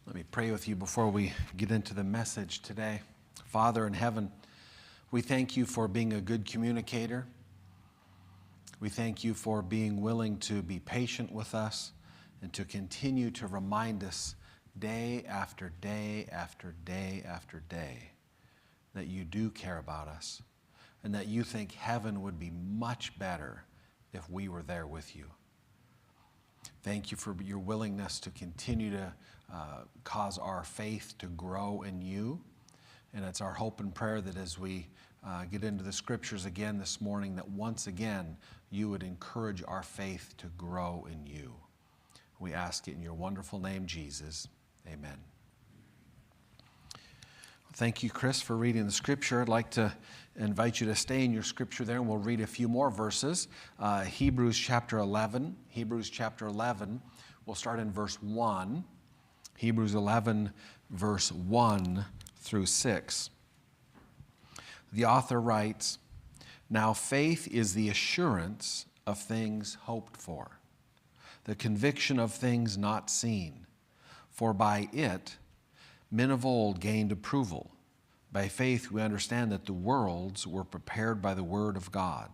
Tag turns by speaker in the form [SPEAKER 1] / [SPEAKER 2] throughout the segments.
[SPEAKER 1] Let me pray with you before we get into the message today. Father in heaven, we thank you for being a good communicator. We thank you for being willing to be patient with us and to continue to remind us day after day after day after day that you do care about us and that you think heaven would be much better if we were there with you. Thank you for your willingness to continue to cause our faith to grow in you. And it's our hope and prayer that as we get into the scriptures again this morning, that once again you would encourage our faith to grow in you. We ask it in your wonderful name, Jesus. Amen. Thank you, Chris, for reading the scripture. I'd like to invite you to stay in your scripture there, and we'll read a few more verses. Hebrews chapter 11. Hebrews chapter 11. We'll start in verse 1. Hebrews 11, verse 1 through 6. The author writes, "Now faith is the assurance of things hoped for, the conviction of things not seen. For by it men of old gained approval. By faith we understand that the worlds were prepared by the word of God,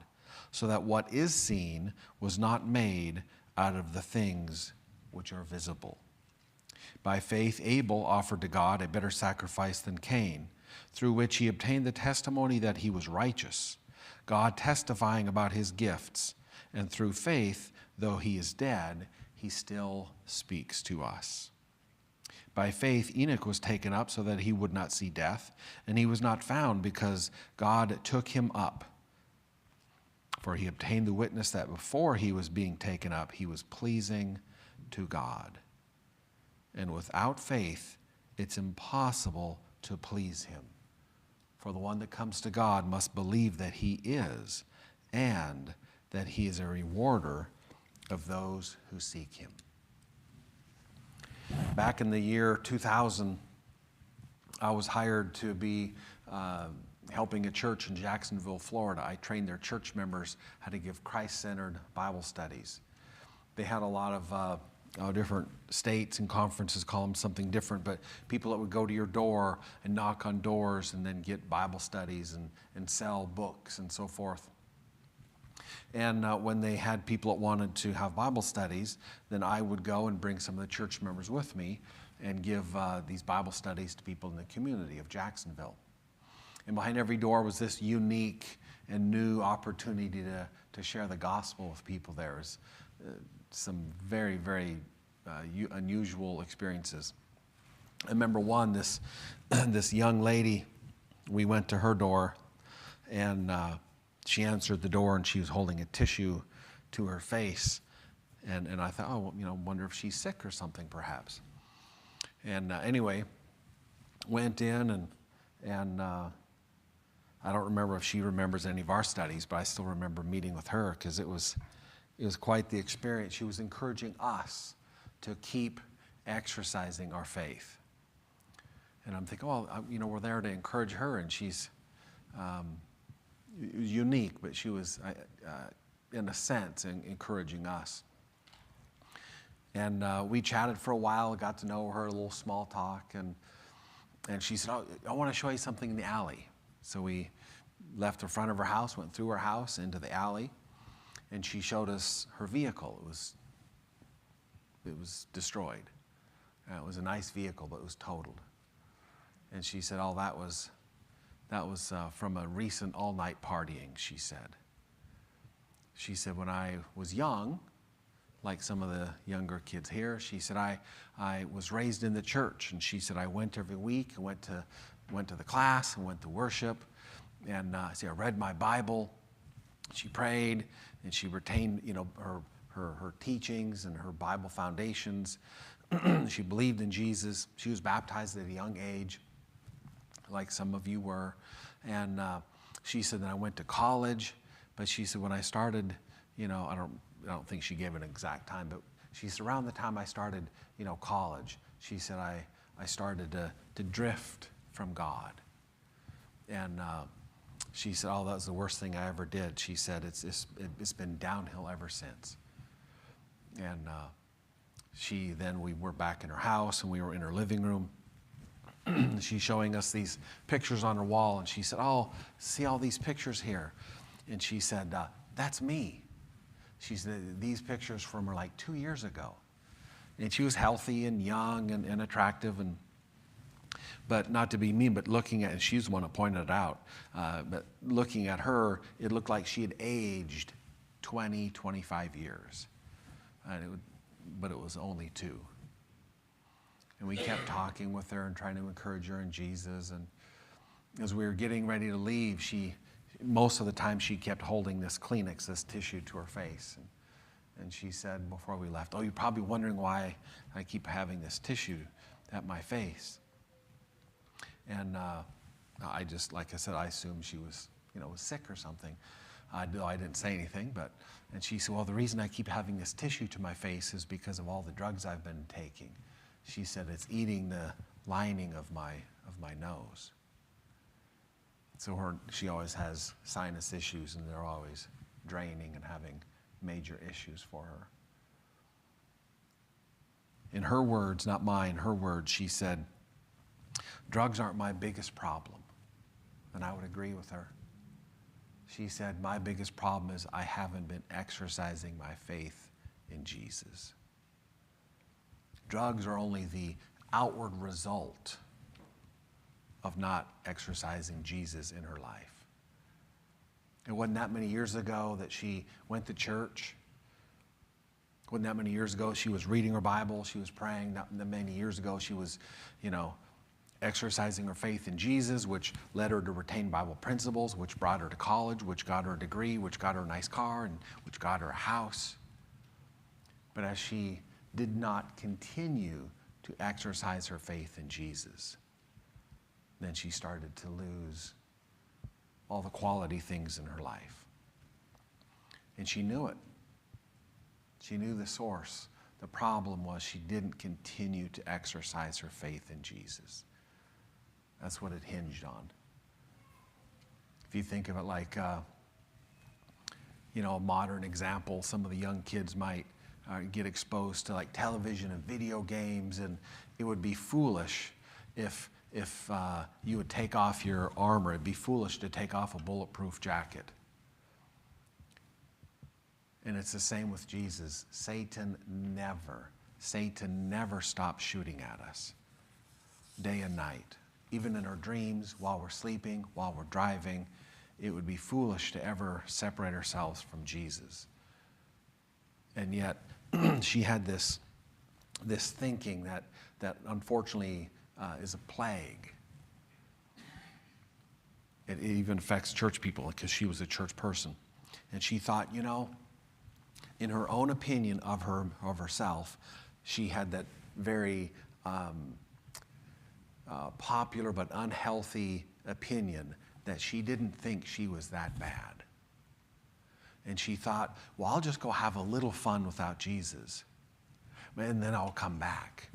[SPEAKER 1] so that what is seen was not made out of the things which are visible. By faith Abel offered to God a better sacrifice than Cain, through which he obtained the testimony that he was righteous, God testifying about his gifts. And through faith, though he is dead, he still speaks to us. By faith Enoch was taken up so that he would not see death, and he was not found because God took him up. For he obtained the witness that before he was being taken up, he was pleasing to God. And without faith, it's impossible to please him. For the one that comes to God must believe that he is, and that he is a rewarder of those who seek him." Back in the year 2000, I was hired to be helping a church in Jacksonville, Florida. I trained their church members how to give Christ-centered Bible studies. They had a lot of different states and conferences call them something different, but people that would go to your door and knock on doors and then get Bible studies and sell books and so forth. And when they had people that wanted to have Bible studies, then I would go and bring some of the church members with me and give these Bible studies to people in the community of Jacksonville. And behind every door was this unique and new opportunity to share the gospel with people. There was some very, very unusual experiences. I remember one, this young lady, we went to her door, and she answered the door, and she was holding a tissue to her face. And I thought, oh, well, wonder if she's sick or something, perhaps. And anyway, went in, and I don't remember if she remembers any of our studies, but I still remember meeting with her because it was quite the experience. She was encouraging us to keep exercising our faith. And I'm thinking, well, we're there to encourage her, and she's unique, but she was, in a sense, encouraging us. And we chatted for a while, got to know her, a little small talk, and she said, oh, I want to show you something in the alley. So we left the front of her house, went through her house into the alley, and she showed us her vehicle. It was destroyed. It was a nice vehicle, but it was totaled. And she said, oh, that was from a recent all-night partying, she said. She said, when I was young, like some of the younger kids here, she said, I was raised in the church. And she said, I went every week and went to the class and went to worship. And I read my Bible. She prayed, and she retained, her teachings and her Bible foundations. She believed in Jesus. She was baptized at a young age, like some of you were. And she said that I went to college, but she said when I started, I don't think she gave an exact time, but she said around the time I started, college, she said I started to drift from God. And she said, oh, that was the worst thing I ever did. She said, it's been downhill ever since. And We were back in her house and we were in her living room. She's showing us these pictures on her wall, and she said, "Oh, see all these pictures here?" And she said, "That's me." She said, "These pictures from her like 2 years ago." And she was healthy and young and attractive, but not to be mean, but looking at, and she's the one that pointed it out, but looking at her, it looked like she had aged 20, 25 years. But it was only 2. And we kept talking with her and trying to encourage her in Jesus. And as we were getting ready to leave, most of the time she kept holding this Kleenex, this tissue, to her face. And she said before we left, "Oh, you're probably wondering why I keep having this tissue at my face." And I just, like I said, I assumed she was, was sick or something. I didn't say anything, and she said, "Well, the reason I keep having this tissue to my face is because of all the drugs I've been taking." She said, "It's eating the lining of my nose." So she always has sinus issues, and they're always draining and having major issues for her. In her words, not mine, her words, she said, "Drugs aren't my biggest problem." And I would agree with her. She said, "My biggest problem is I haven't been exercising my faith in Jesus." Drugs are only the outward result of not exercising Jesus in her life. It wasn't that many years ago that she went to church. It wasn't that many years ago she was reading her Bible, she was praying. Not that many years ago she was, exercising her faith in Jesus, which led her to retain Bible principles, which brought her to college, which got her a degree, which got her a nice car, and which got her a house. But as she did not continue to exercise her faith in Jesus, then she started to lose all the quality things in her life. And she knew it. She knew the source. The problem was she didn't continue to exercise her faith in Jesus. That's what it hinged on. If you think of it like, a modern example, some of the young kids might get exposed to like television and video games, and it would be foolish if you would take off your armor. It'd be foolish to take off a bulletproof jacket. And it's the same with Jesus. Satan never stops shooting at us, day and night. Even in our dreams, while we're sleeping, while we're driving, it would be foolish to ever separate ourselves from Jesus. And yet, she had this thinking that unfortunately is a plague. It even affects church people because she was a church person. And she thought, in her own opinion of herself, she had that very popular but unhealthy opinion that she didn't think she was that bad. And she thought, well, I'll just go have a little fun without Jesus, and then I'll come back.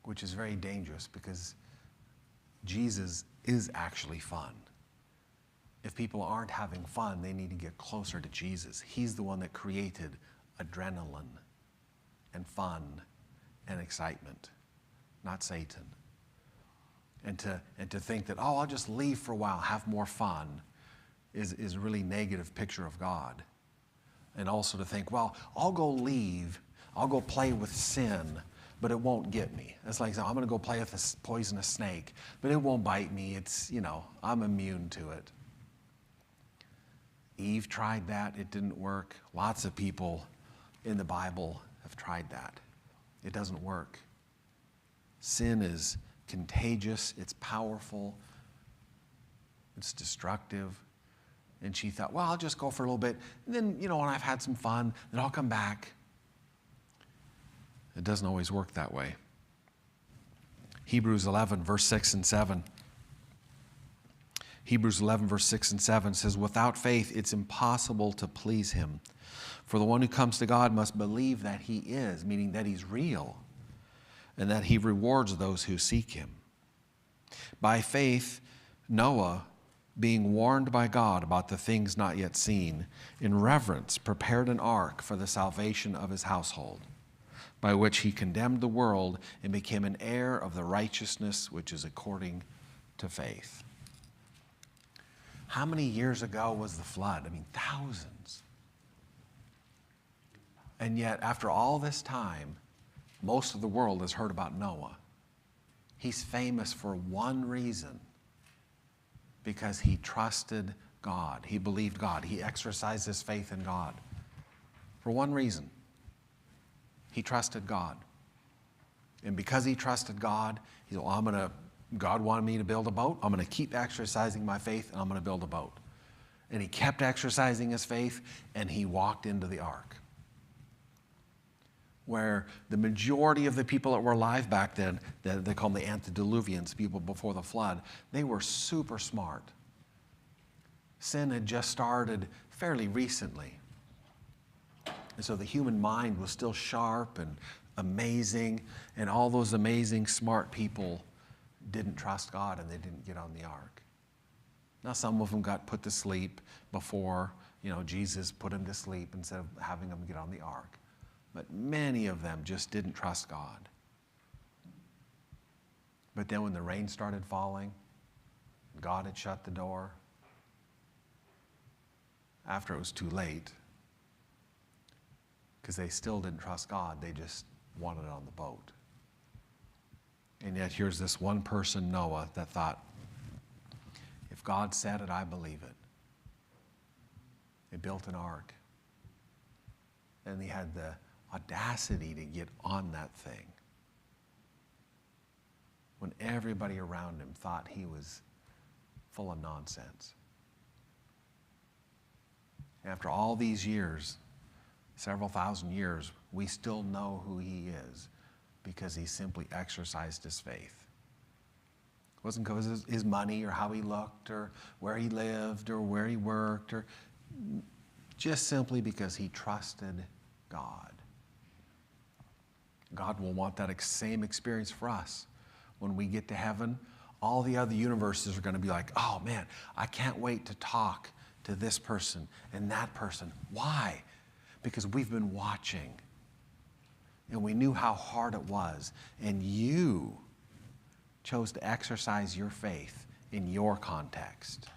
[SPEAKER 1] Which is very dangerous because Jesus is actually fun. If people aren't having fun, they need to get closer to Jesus. He's the one that created adrenaline and fun and excitement, not Satan. And to think that, I'll just leave for a while, have more fun, is a really negative picture of God. And also to think, well, I'll go leave, I'll go play with sin, but it won't get me. It's like, I'm going to go play with a poisonous snake, but it won't bite me. It's, I'm immune to it. Eve tried that. It didn't work. Lots of people in the Bible have tried that. It doesn't work. Sin is contagious. It's powerful. It's destructive. And she thought, well, I'll just go for a little bit. And then, when I've had some fun, then I'll come back. It doesn't always work that way. Hebrews 11, verse 6 and 7. Hebrews 11, verse 6 and 7 says, without faith, it's impossible to please him. For the one who comes to God must believe that he is, meaning that he's real, and that he rewards those who seek him. By faith, Noah, being warned by God about the things not yet seen, in reverence prepared an ark for the salvation of his household. by which he condemned the world and became an heir of the righteousness which is according to faith. How many years ago was the flood? I mean, thousands. And yet, after all this time, most of the world has heard about Noah. He's famous for one reason: because he trusted God. He believed God. He exercised his faith in God. For one reason: he trusted God. And because he trusted God, he said, God wanted me to build a boat. I'm going to keep exercising my faith, and I'm going to build a boat. And he kept exercising his faith, and he walked into the ark, where the majority of the people that were alive back then, they call them the antediluvians, people before the flood, they were super smart. Sin had just started fairly recently. And so the human mind was still sharp and amazing, and all those amazing, smart people didn't trust God, and they didn't get on the ark. Now, some of them got put to sleep before, Jesus put them to sleep instead of having them get on the ark. But many of them just didn't trust God. But then when the rain started falling, God had shut the door. After it was too late, because they still didn't trust God, they just wanted it on the boat. And yet here's this one person, Noah, that thought, if God said it, I believe it. They built an ark. And he had the audacity to get on that thing when everybody around him thought he was full of nonsense. After all these years, several thousand years, we still know who he is because he simply exercised his faith. It wasn't because of his money or how he looked or where he lived or where he worked, or just simply because he trusted God. God will want that same experience for us. When we get to heaven, all the other universes are going to be like, oh man, I can't wait to talk to this person and that person. Why? Because we've been watching, and we knew how hard it was, and you chose to exercise your faith in your context.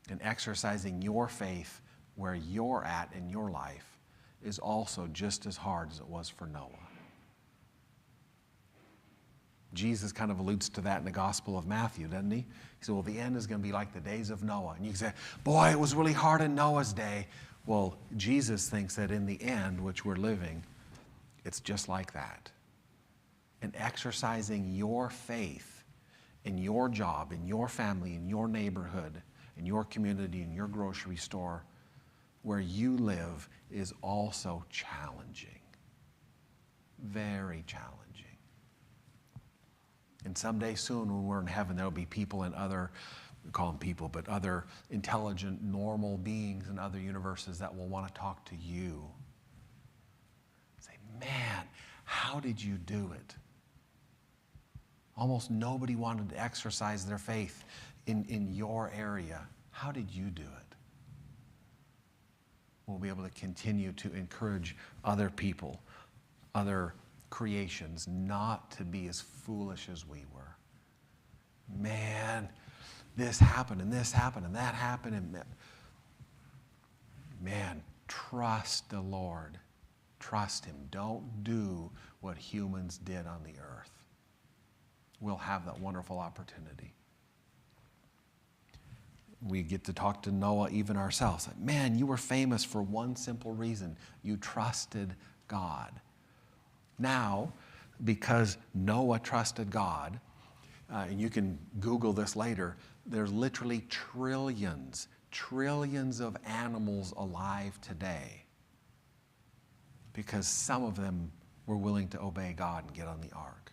[SPEAKER 1] And exercising your faith where you're at in your life is also just as hard as it was for Noah. Jesus kind of alludes to that in the Gospel of Matthew, doesn't he? He said, well, the end is going to be like the days of Noah. And you can say, boy, it was really hard in Noah's day. Well, Jesus thinks that in the end, which we're living, it's just like that. And exercising your faith in your job, in your family, in your neighborhood, in your community, in your grocery store, where you live, is also challenging. Very challenging. And someday soon, when we're in heaven, there'll be people in other, we call them people, but other intelligent, normal beings in other universes that will want to talk to you. Say, man, how did you do it? Almost nobody wanted to exercise their faith in your area. How did you do it? We'll be able to continue to encourage other people, other creations, not to be as foolish as we were. Man, this happened and this happened and that happened, and man, trust the Lord. Trust him. Don't do what humans did on the earth. We'll have that wonderful opportunity. We get to talk to Noah even ourselves. Like, man, you were famous for one simple reason. You trusted God. Now, because Noah trusted God, and you can Google this later, there's literally trillions of animals alive today because some of them were willing to obey God and get on the ark.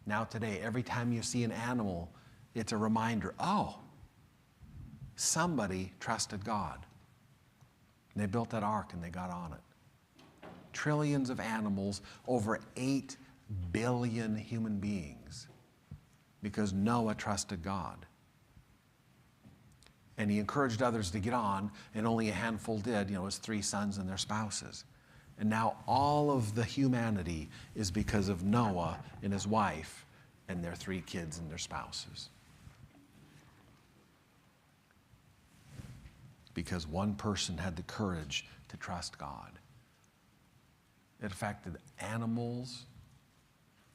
[SPEAKER 1] Now today, every time you see an animal, it's a reminder, oh, somebody trusted God. And they built that ark and they got on it. Trillions of animals, over 8 billion human beings, because Noah trusted God. And he encouraged others to get on, and only a handful did, his 3 sons and their spouses. And now all of the humanity is because of Noah and his wife and their 3 kids and their spouses. Because one person had the courage to trust God. It affected animals,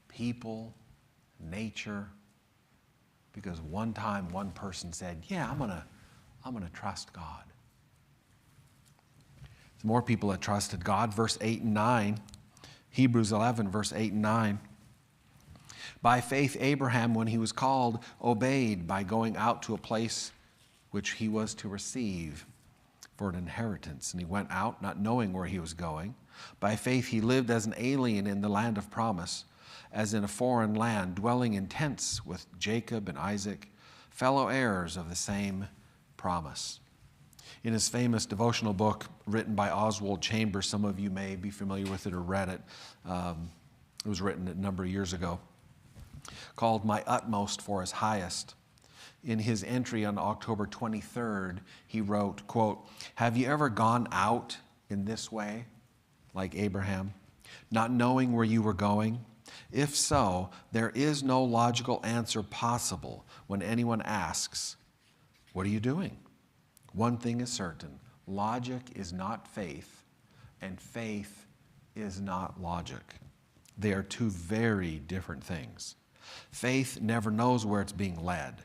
[SPEAKER 1] people, nature, because one time one person said, yeah, I'm gonna trust God. The more people that trusted God, verse 8 and 9, Hebrews 11, verse 8 and 9. By faith, Abraham, when he was called, obeyed by going out to a place which he was to receive for an inheritance. And he went out, not knowing where he was going. By faith, he lived as an alien in the land of promise, as in a foreign land, dwelling in tents with Jacob and Isaac, fellow heirs of the same promise. In his famous devotional book written by Oswald Chambers, some of you may be familiar with it or read it. It was written a number of years ago, called My Utmost for His Highest. In his entry on October 23rd, he wrote, quote, have you ever gone out in this way, like Abraham, not knowing where you were going? If so, there is no logical answer possible when anyone asks, what are you doing? One thing is certain, logic is not faith, and faith is not logic. They are 2 very different things. Faith never knows where it's being led,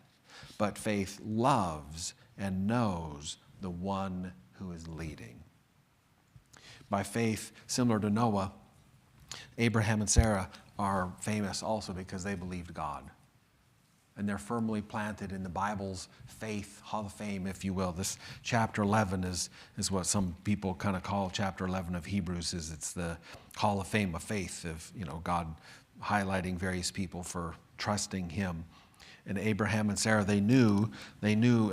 [SPEAKER 1] but faith loves and knows the one who is leading. By faith, similar to Noah, Abraham and Sarah are famous also because they believed God. And they're firmly planted in the Bible's faith hall of fame, if you will. This chapter 11 is what some people kind of call chapter 11 of Hebrews. It's the hall of fame of faith of, God highlighting various people for trusting him. And Abraham and Sarah, they knew,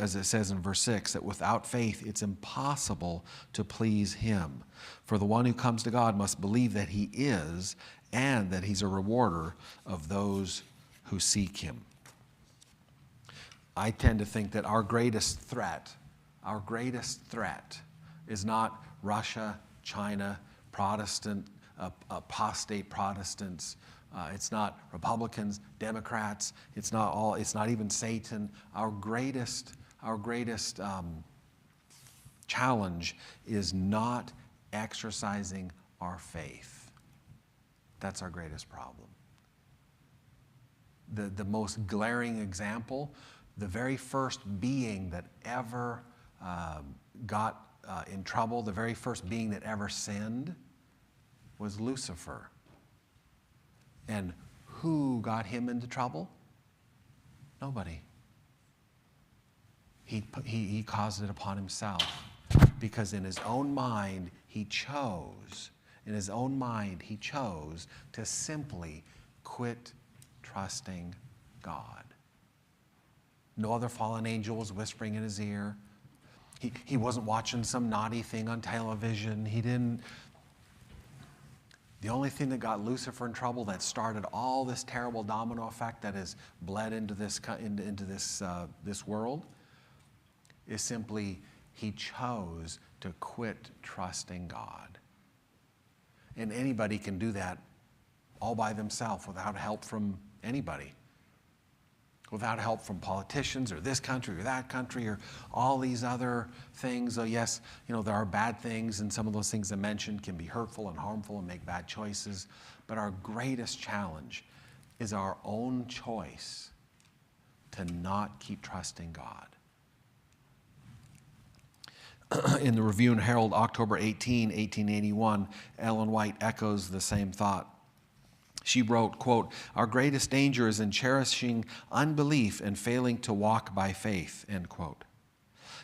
[SPEAKER 1] as it says in verse 6, that without faith it's impossible to please him. For the one who comes to God must believe that he is, and that he's a rewarder of those who seek him. I tend to think that our greatest threat is not Russia, China, Protestant, apostate Protestants. It's not Republicans, Democrats. It's not even Satan. Our greatest challenge is not exercising our faith. That's our greatest problem. The most glaring example, the very first being that ever got in trouble, the very first being that ever sinned, was Lucifer. And who got him into trouble? Nobody. He caused it upon himself, because in his own mind he chose to simply quit trusting God. No other fallen angel was whispering in his ear. He wasn't watching some naughty thing on television. The only thing that got Lucifer in trouble, that started all this terrible domino effect that has bled into this world, is simply he chose to quit trusting God. And anybody can do that all by themselves without help from anybody. Without help from politicians or this country or that country or all these other things. So yes, there are bad things, and some of those things I mentioned can be hurtful and harmful and make bad choices. But our greatest challenge is our own choice to not keep trusting God. In the Review and Herald, October 18, 1881, Ellen White echoes the same thought. She wrote, quote, our greatest danger is in cherishing unbelief and failing to walk by faith, end quote.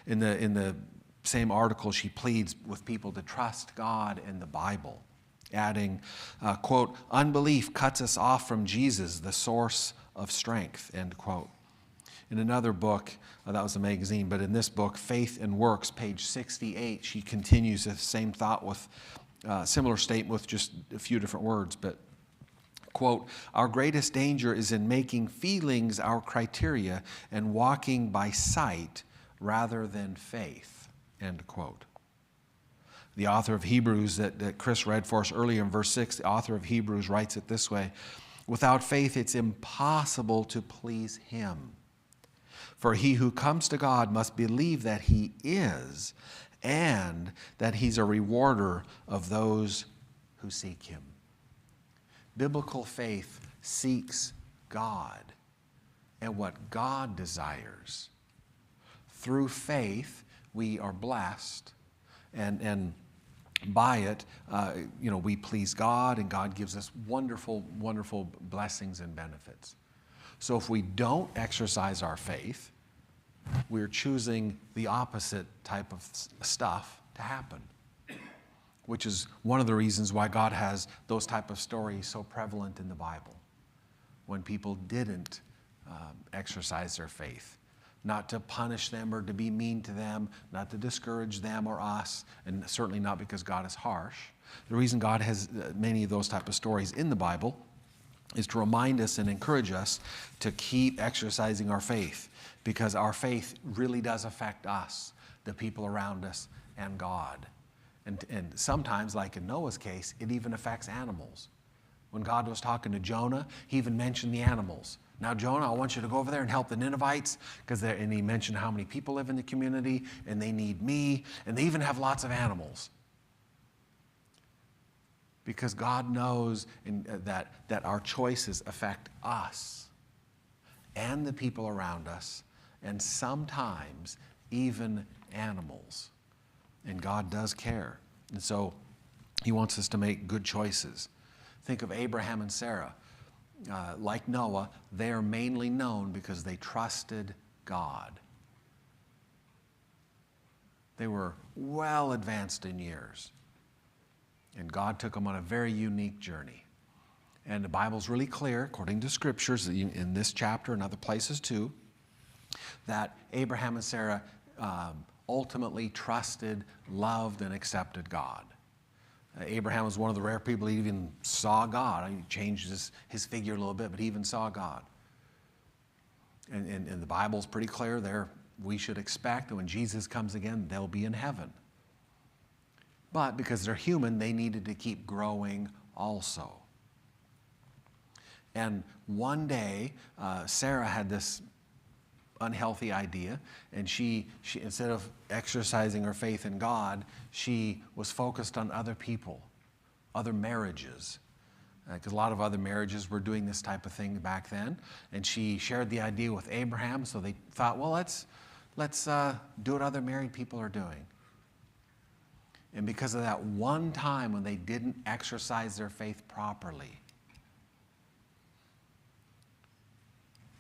[SPEAKER 1] In the same article, she pleads with people to trust God and the Bible, adding, quote, unbelief cuts us off from Jesus, the source of strength, end quote. In another book, that was a magazine, but in this book, Faith and Works, page 68, she continues the same thought with a similar statement with just a few different words, but quote, our greatest danger is in making feelings our criteria and walking by sight rather than faith, end quote. The author of Hebrews that Chris read for us earlier in verse 6, the author of Hebrews writes it this way: without faith it's impossible to please him. For he who comes to God must believe that he is, and that he's a rewarder of those who seek him. Biblical faith seeks God and what God desires. Through faith, we are blessed, and by it, we please God, and God gives us wonderful, wonderful blessings and benefits. So if we don't exercise our faith, we're choosing the opposite type of stuff to happen, which is one of the reasons why God has those type of stories so prevalent in the Bible, when people didn't exercise their faith. Not to punish them or to be mean to them, not to discourage them or us, and certainly not because God is harsh. The reason God has many of those type of stories in the Bible is to remind us and encourage us to keep exercising our faith, because our faith really does affect us, the people around us, and God. And sometimes, like in Noah's case, it even affects animals. When God was talking to Jonah, he even mentioned the animals. Now, Jonah, I want you to go over there and help the Ninevites, and he mentioned how many people live in the community, and they need me, and they even have lots of animals. Because God knows that our choices affect us and the people around us, and sometimes even animals. And God does care. And so he wants us to make good choices. Think of Abraham and Sarah. Like Noah, they are mainly known because they trusted God. They were well advanced in years. And God took them on a very unique journey. And the Bible's really clear, according to scriptures, in this chapter and other places too, that Abraham and Sarah ultimately trusted, loved, and accepted God. Abraham was one of the rare people who even saw God. He changed his figure a little bit, but he even saw God. And the Bible's pretty clear there. We should expect that when Jesus comes again, they'll be in heaven. But because they're human, they needed to keep growing also. And one day, Sarah had this unhealthy idea, and she instead of exercising her faith in God, she was focused on other people, other marriages, because a lot of other marriages were doing this type of thing back then. And she shared the idea with Abraham, so they thought, well, let's do what other married people are doing. And because of that one time when they didn't exercise their faith properly,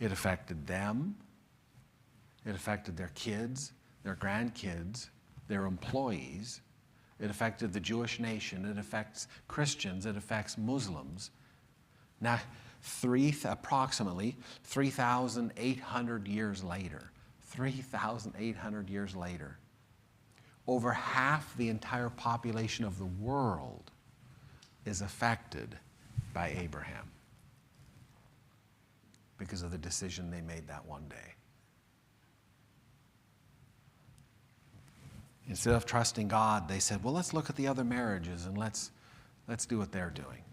[SPEAKER 1] it affected them. It affected their kids, their grandkids, their employees. It affected the Jewish nation. It affects Christians. It affects Muslims. Now, approximately 3,800 years later, over half the entire population of the world is affected by Abraham because of the decision they made that one day. Instead of trusting God, they said, well, let's look at the other marriages and let's do what they're doing.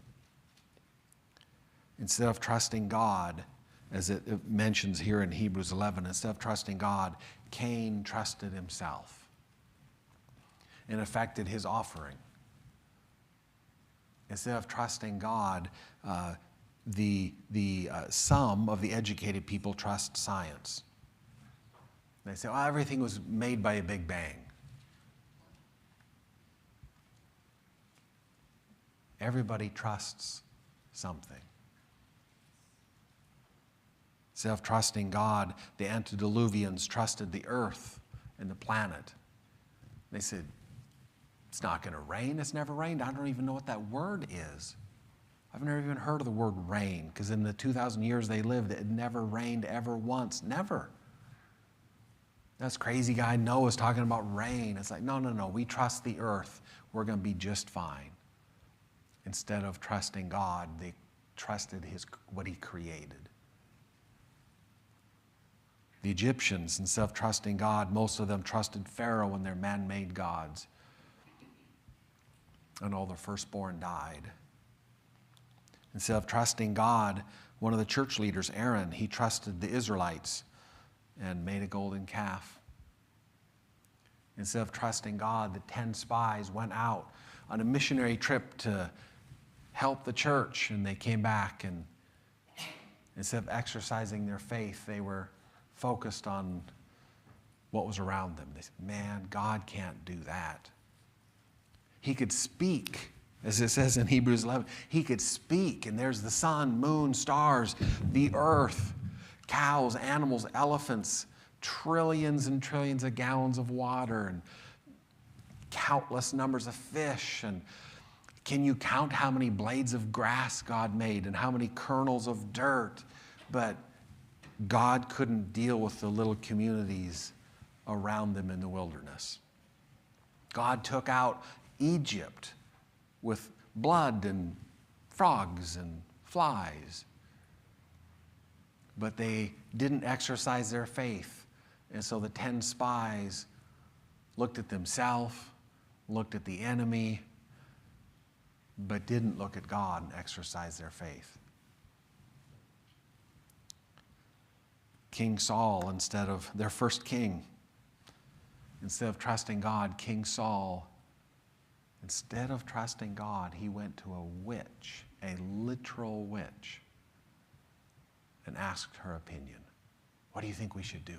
[SPEAKER 1] Instead of trusting God, as it mentions here in Hebrews 11, instead of trusting God, Cain trusted himself and affected his offering. Instead of trusting God, some of the educated people trust science. They say, oh, everything was made by a big bang. Everybody trusts something. Instead of trusting God, the antediluvians trusted the earth and the planet. They said, it's not going to rain. It's never rained. I don't even know what that word is. I've never even heard of the word rain, because in the 2,000 years they lived, it had never rained ever once. Never. That's crazy guy Noah's talking about rain. It's like, no. We trust the earth. We're going to be just fine. Instead of trusting God, they trusted what he created. The Egyptians, instead of trusting God, most of them trusted Pharaoh and their man-made gods. and all the firstborn died. Instead of trusting God, one of the church leaders, Aaron, he trusted the Israelites and made a golden calf. Instead of trusting God, the 10 spies went out on a missionary trip to help the church, and they came back, and instead of exercising their faith, they were focused on what was around them. They said, man, God can't do that. He could speak, as it says in Hebrews 11, he could speak, and there's the sun, moon, stars, the earth, cows, animals, elephants, trillions and trillions of gallons of water, and countless numbers of fish. And can you count how many blades of grass God made and how many kernels of dirt? But God couldn't deal with the little communities around them in the wilderness. God took out Egypt with blood and frogs and flies. But they didn't exercise their faith. And so the 10 spies looked at themselves, looked at the enemy, but didn't look at God and exercise their faith. King Saul, instead of their first king, instead of trusting God, King Saul, instead of trusting God, he went to a witch, a literal witch, and asked her opinion. What do you think we should do?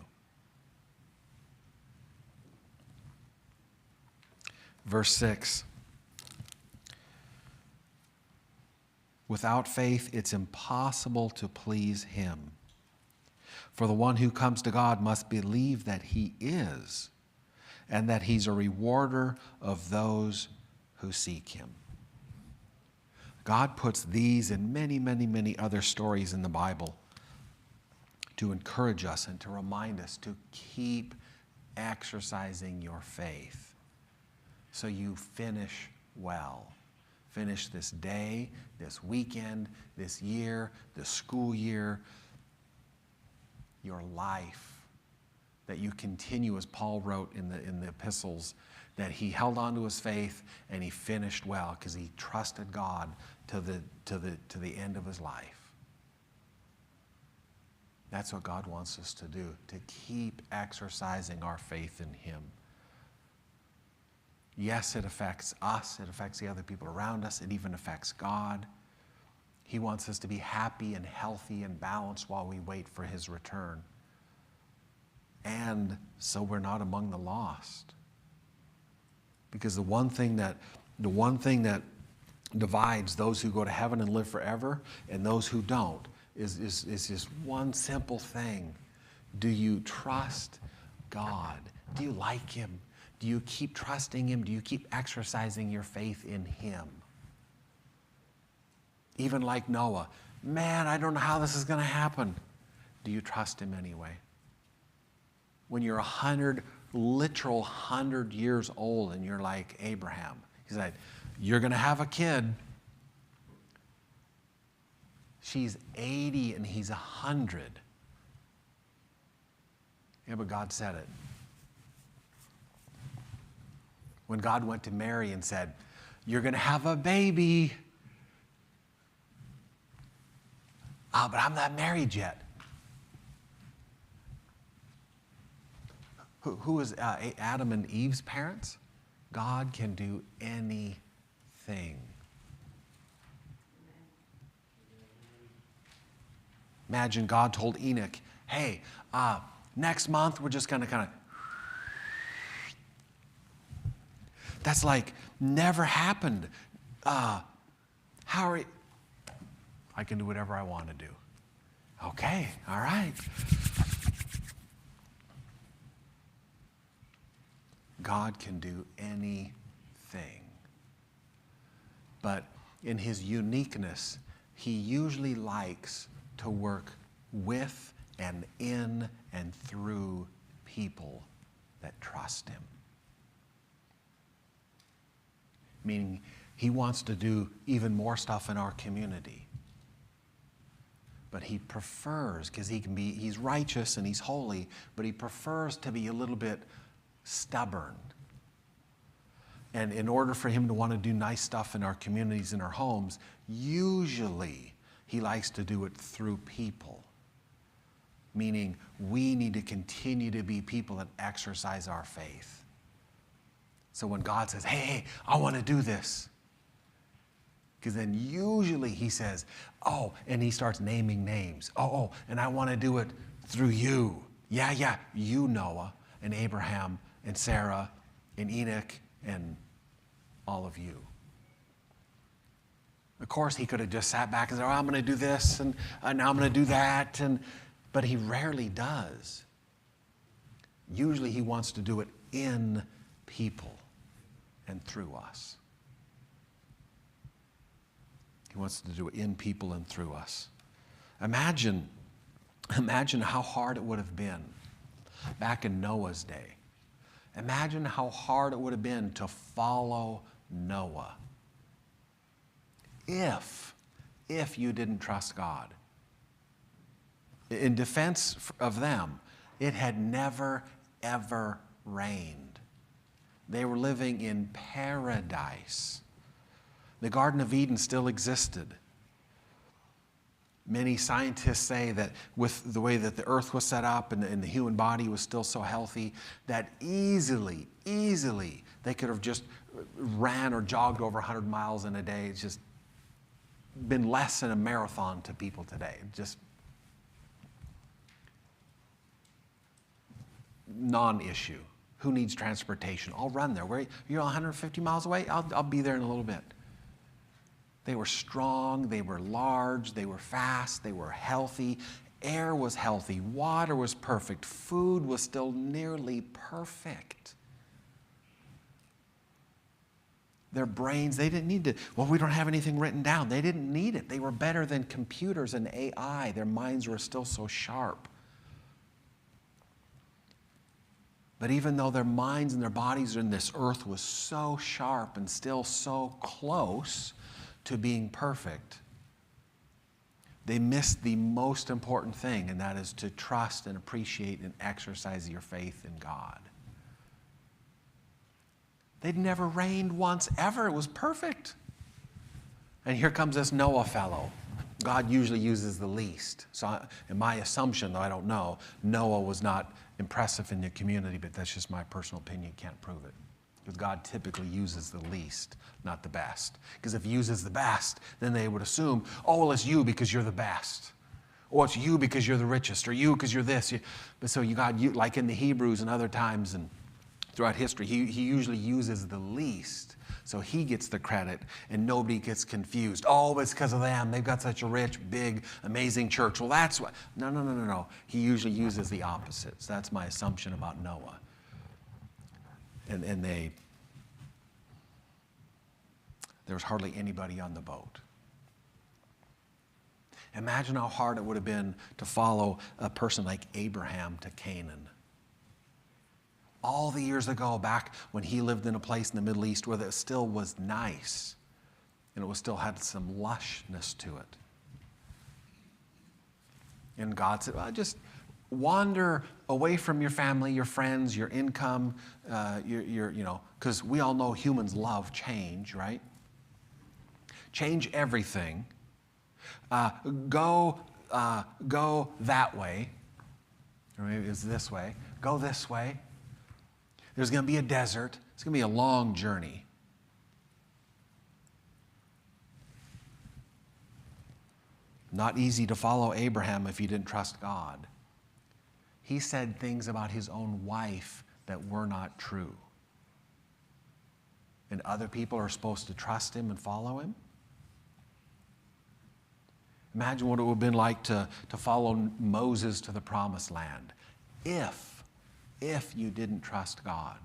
[SPEAKER 1] Verse 6. Without faith, it's impossible to please him. For the one who comes to God must believe that he is, and that he's a rewarder of those who seek him. God puts these and many, many, many other stories in the Bible to encourage us and to remind us to keep exercising your faith so you finish well. Finish this day, this weekend, this year, this school year, your life, that you continue, as Paul wrote in the epistles, that he held on to his faith and he finished well because he trusted God to the end of his life. That's what God wants us to do, to keep exercising our faith in him. Yes, it affects us. It affects the other people around us. It even affects God. He wants us to be happy and healthy and balanced while we wait for his return. And so we're not among the lost. Because the one thing that divides those who go to heaven and live forever and those who don't is just one simple thing. Do you trust God? Do you like him? Do you keep trusting him? Do you keep exercising your faith in him? Even like Noah, man, I don't know how this is going to happen. Do you trust him anyway? When you're 100 years old and you're like Abraham, he said, you're going to have a kid. She's 80 and he's 100. Yeah, but God said it. When God went to Mary and said, you're going to have a baby. But I'm not married yet. Who was Adam and Eve's parents? God can do anything. Imagine God told Enoch, hey, next month we're just going to kind of... That's like never happened. How are you? I can do whatever I want to do. Okay, all right. God can do anything. But in his uniqueness, he usually likes to work with and in and through people that trust him. Meaning he wants to do even more stuff in our community. But he prefers, because he's righteous and he's holy, but he prefers to be a little bit stubborn And in order for him to want to do nice stuff in our communities, in our homes, usually he likes to do it through people. Meaning we need to continue to be people that exercise our faith. So when God says, hey, I want to do this, because then usually he says, oh, and he starts naming names. Oh, and I want to do it through you. Yeah, you, Noah, and Abraham, and Sarah, and Enoch, and all of you. Of course, he could have just sat back and said, oh, I'm going to do this, and now I'm going to do that, but he rarely does. Usually he wants to do it in people and through us. He wants to do it in people and through us. Imagine how hard it would have been back in Noah's day. Imagine how hard it would have been to follow Noah if you didn't trust God. In defense of them, it had never, ever rained. They were living in paradise. The Garden of Eden still existed. Many scientists say that with the way that the earth was set up and the human body was still so healthy, that easily, they could have just ran or jogged over 100 miles in a day. It's just been less than a marathon to people today. Just non-issue. Who needs transportation? I'll run there. You're 150 miles away? I'll be there in a little bit. They were strong, they were large, they were fast, they were healthy. Air was healthy, water was perfect, food was still nearly perfect. Their brains, they didn't need to, we don't have anything written down. They didn't need it. They were better than computers and AI. Their minds were still so sharp. But even though their minds and their bodies in this earth was so sharp and still so close to being perfect, they missed the most important thing, and that is to trust and appreciate and exercise your faith in God. They'd never rained once ever. It was perfect. And here comes this Noah fellow. God usually uses the least. So in my assumption, though I don't know, Noah was not impressive in the community, but that's just my personal opinion. Can't prove it. Because God typically uses the least, not the best. Because if he uses the best, then they would assume, it's you because you're the best. Or it's you because you're the richest, or you because you're this. But so God, like in the Hebrews and other times and throughout history, he usually uses the least. So he gets the credit and nobody gets confused. Oh, it's because of them. They've got such a rich, big, amazing church. Well, that's what. No. He usually uses the opposites. That's my assumption about Noah. And there was hardly anybody on the boat. Imagine how hard it would have been to follow a person like Abraham to Canaan. All the years ago, back when he lived in a place in the Middle East where it still was nice and it was still had some lushness to it. And God said, just wander away from your family, your friends, your income, because we all know humans love change, right? Change everything. Go that way, or maybe it's this way. Go this way. There's going to be a desert. It's going to be a long journey. Not easy to follow Abraham if you didn't trust God. He said things about his own wife that were not true. And other people are supposed to trust him and follow him? Imagine what it would have been like to follow Moses to the promised land if you didn't trust God.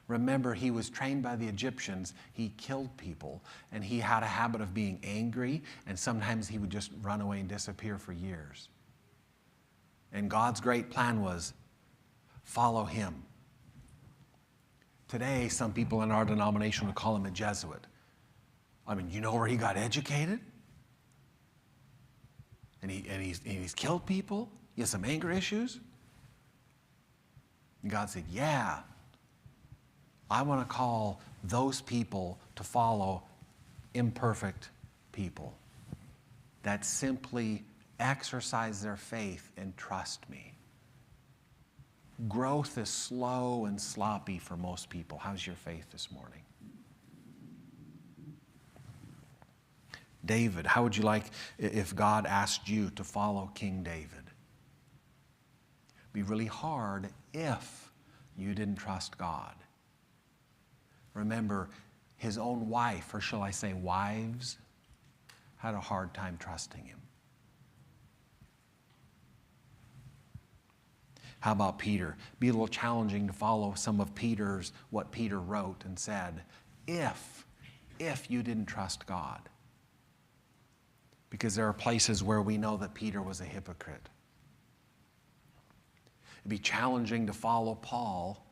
[SPEAKER 1] Remember, he was trained by the Egyptians. He killed people, and he had a habit of being angry, and sometimes he would just run away and disappear for years. And God's great plan was, follow him. Today, some people in our denomination would call him a Jesuit. I mean, you know where he got educated? And he's killed people? He has some anger issues? And God said, yeah, I want to call those people to follow imperfect people that simply exercise their faith and trust me. Growth is slow and sloppy for most people. How's your faith this morning? David, how would you like if God asked you to follow King David? It'd be really hard if you didn't trust God. Remember, his own wife, or shall I say wives, had a hard time trusting him. How about Peter? It'd be a little challenging to follow some of what Peter wrote and said, if you didn't trust God. Because there are places where we know that Peter was a hypocrite. It'd be challenging to follow Paul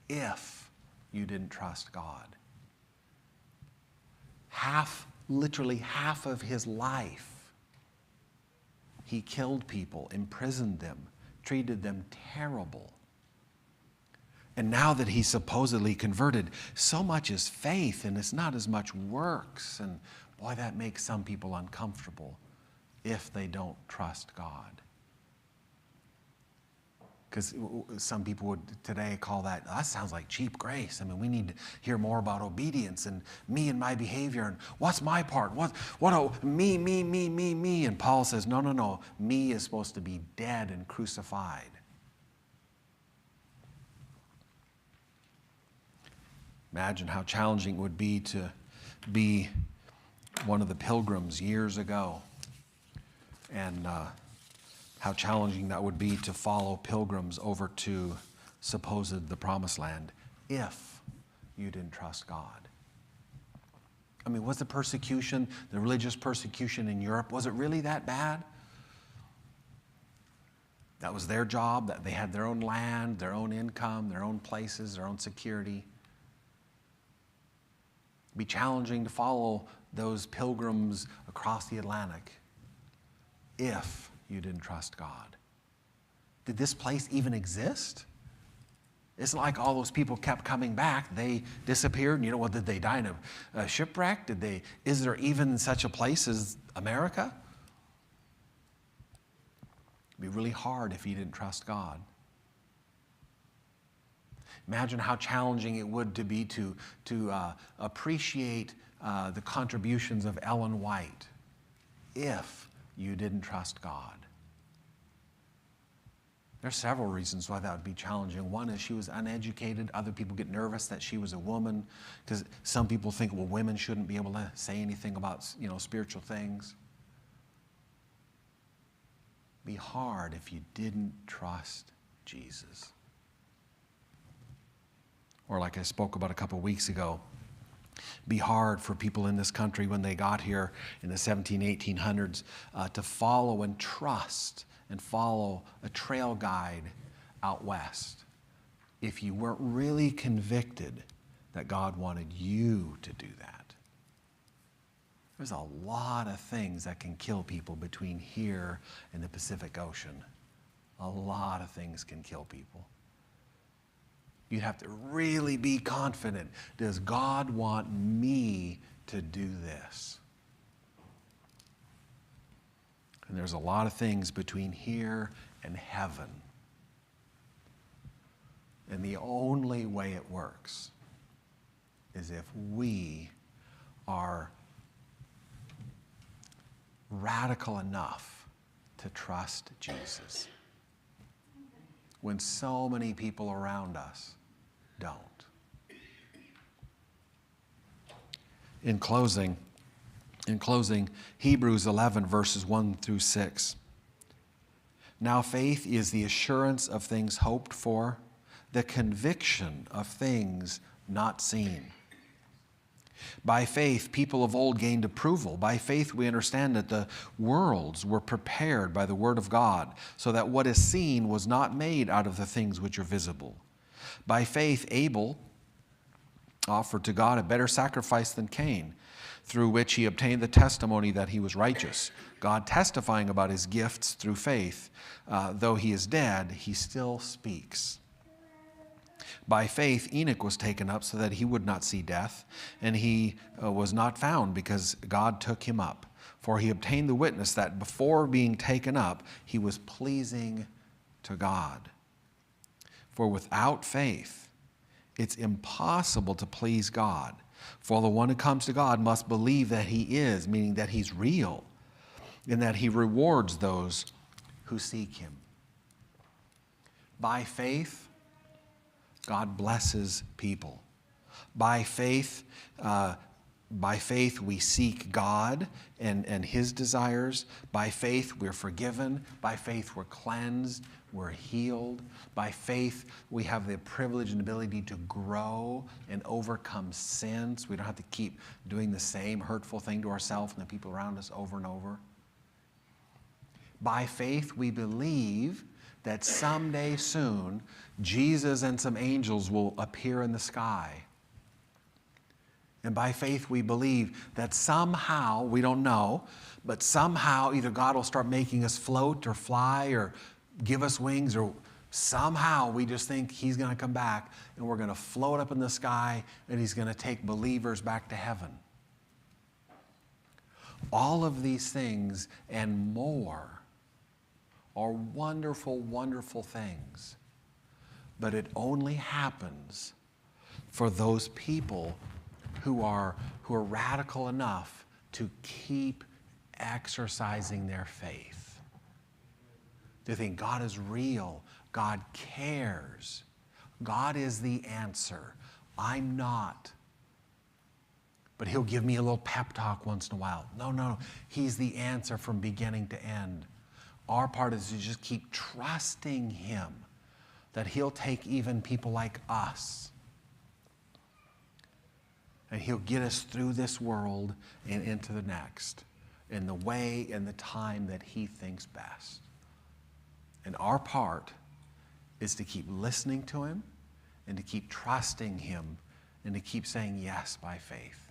[SPEAKER 1] if you didn't trust God. Literally half of his life, he killed people, imprisoned them, treated them terrible. And now that he's supposedly converted, so much is faith and it's not as much works. And boy, that makes some people uncomfortable if they don't trust God. Because some people would today call that sounds like cheap grace. I mean, we need to hear more about obedience and me and my behavior and what's my part? Me. And Paul says, no. Me is supposed to be dead and crucified. Imagine how challenging it would be to be one of the pilgrims years ago, and how challenging that would be to follow pilgrims over to the promised land if you didn't trust God. I mean, was the persecution, the religious persecution in Europe, was it really that bad? That was their job, that they had their own land, their own income, their own places, their own security. It'd be challenging to follow those pilgrims across the Atlantic if you didn't trust God. Did this place even exist? It's like all those people kept coming back. They disappeared. And did they die in a shipwreck? Is there even such a place as America? It'd be really hard if you didn't trust God. Imagine how challenging it would be to appreciate the contributions of Ellen White if you didn't trust God. There's several reasons why that would be challenging. One is she was uneducated. Other people get nervous that she was a woman because some people think, well, women shouldn't be able to say anything about, spiritual things. It'd be hard if you didn't trust Jesus. Or like I spoke about a couple of weeks ago, be hard for people in this country when they got here in the 1800s to follow and trust and follow a trail guide out west if you weren't really convicted that God wanted you to do that. There's a lot of things that can kill people between here and the Pacific Ocean. A lot of things can kill people. You have to really be confident. Does God want me to do this? And there's a lot of things between here and heaven. And the only way it works is if we are radical enough to trust Jesus. When so many people around us don't. In closing, Hebrews 11, verses 1 through 6. Now faith is the assurance of things hoped for, the conviction of things not seen. By faith, people of old gained approval. By faith, we understand that the worlds were prepared by the word of God, so that what is seen was not made out of the things which are visible. By faith, Abel offered to God a better sacrifice than Cain, through which he obtained the testimony that he was righteous. God testifying about his gifts through faith, though he is dead, he still speaks. By faith, Enoch was taken up so that he would not see death, and he was not found because God took him up. For he obtained the witness that before being taken up, he was pleasing to God. For without faith, it's impossible to please God. For the one who comes to God must believe that he is, meaning that he's real, and that he rewards those who seek him. By faith, God blesses people. By faith, we seek God and his desires. By faith, we're forgiven. By faith, we're cleansed. We're healed. By faith, we have the privilege and ability to grow and overcome sins. We don't have to keep doing the same hurtful thing to ourselves and the people around us over and over. By faith, we believe that someday soon, Jesus and some angels will appear in the sky. And by faith, we believe that somehow, we don't know, but somehow either God will start making us float or fly or give us wings, or somehow we just think he's going to come back and we're going to float up in the sky and he's going to take believers back to heaven. All of these things and more are wonderful, wonderful things. But it only happens for those people who are radical enough to keep exercising their faith. They think God is real. God cares. God is the answer. I'm not. But he'll give me a little pep talk once in a while. No. He's the answer from beginning to end. Our part is to just keep trusting him that he'll take even people like us and he'll get us through this world and into the next in the way and the time that he thinks best. And our part is to keep listening to him and to keep trusting him and to keep saying yes by faith.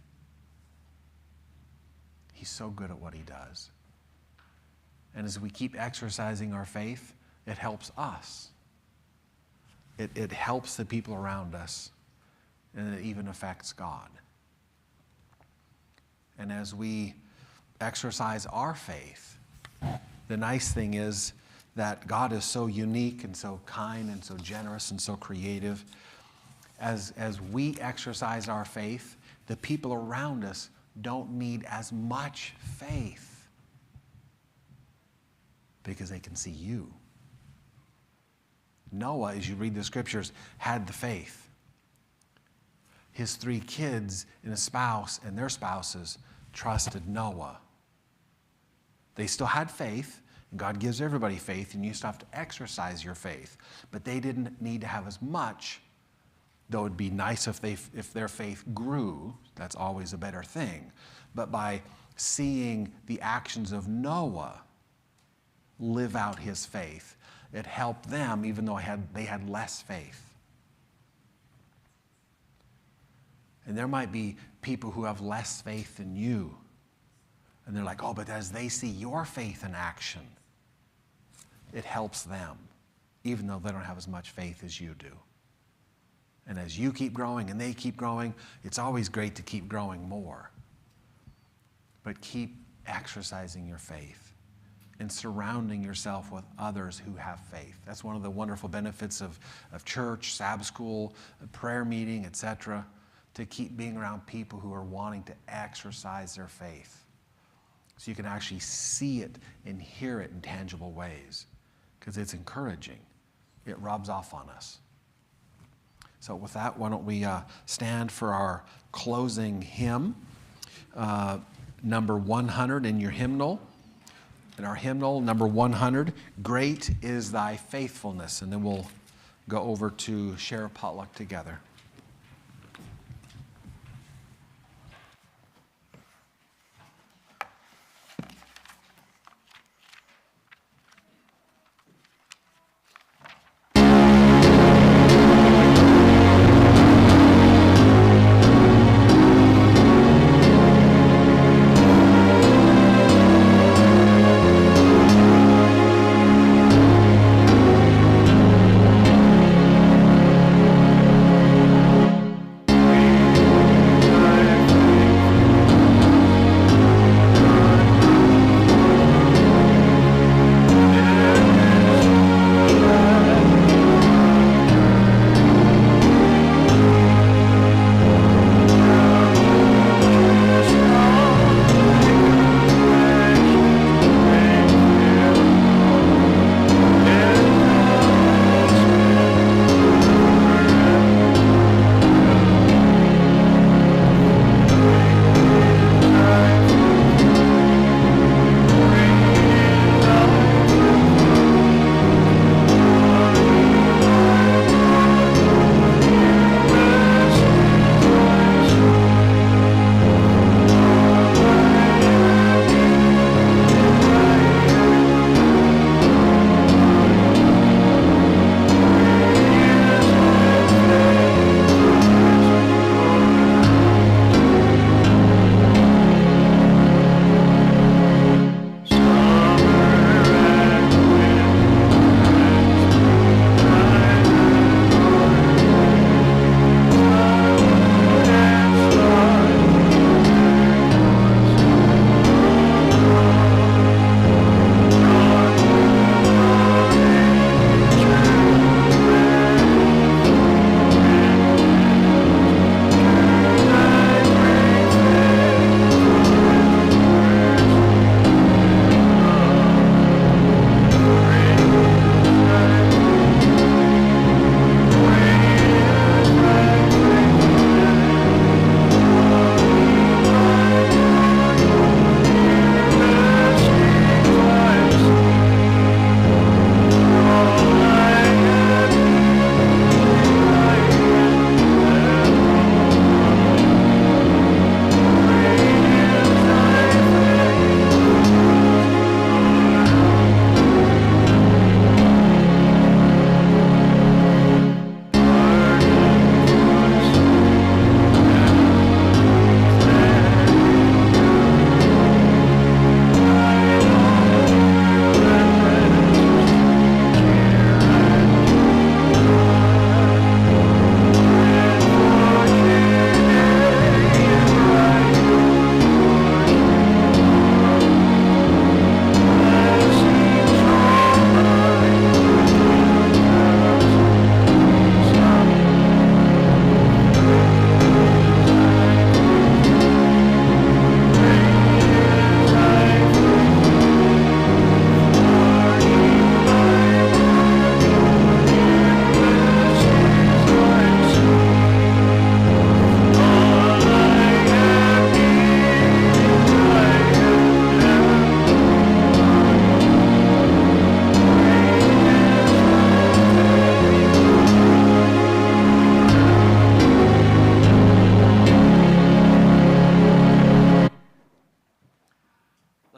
[SPEAKER 1] He's so good at what he does. And as we keep exercising our faith, it helps us. It helps the people around us, and it even affects God. And as we exercise our faith, the nice thing is that God is so unique and so kind and so generous and so creative. As we exercise our faith, the people around us don't need as much faith because they can see you. Noah, as you read the scriptures, had the faith. His 3 kids and his spouse and their spouses trusted Noah. They still had faith, and God gives everybody faith, and you still have to exercise your faith. But they didn't need to have as much, though it'd be nice if their faith grew. That's always a better thing. But by seeing the actions of Noah live out his faith, it helped them even though they had less faith. And there might be people who have less faith than you. And they're like, oh, but as they see your faith in action, it helps them, even though they don't have as much faith as you do. And as you keep growing and they keep growing, it's always great to keep growing more. But keep exercising your faith and surrounding yourself with others who have faith. That's one of the wonderful benefits of church, Sabbath school, prayer meeting, etc., to keep being around people who are wanting to exercise their faith. So you can actually see it and hear it in tangible ways, because it's encouraging. It rubs off on us. So with that, why don't we stand for our closing hymn, number 100 in your hymnal. In our hymnal, number 100, Great is Thy Faithfulness. And then we'll go over to share a potluck together.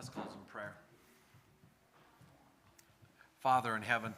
[SPEAKER 1] Let's close in prayer. Father in heaven,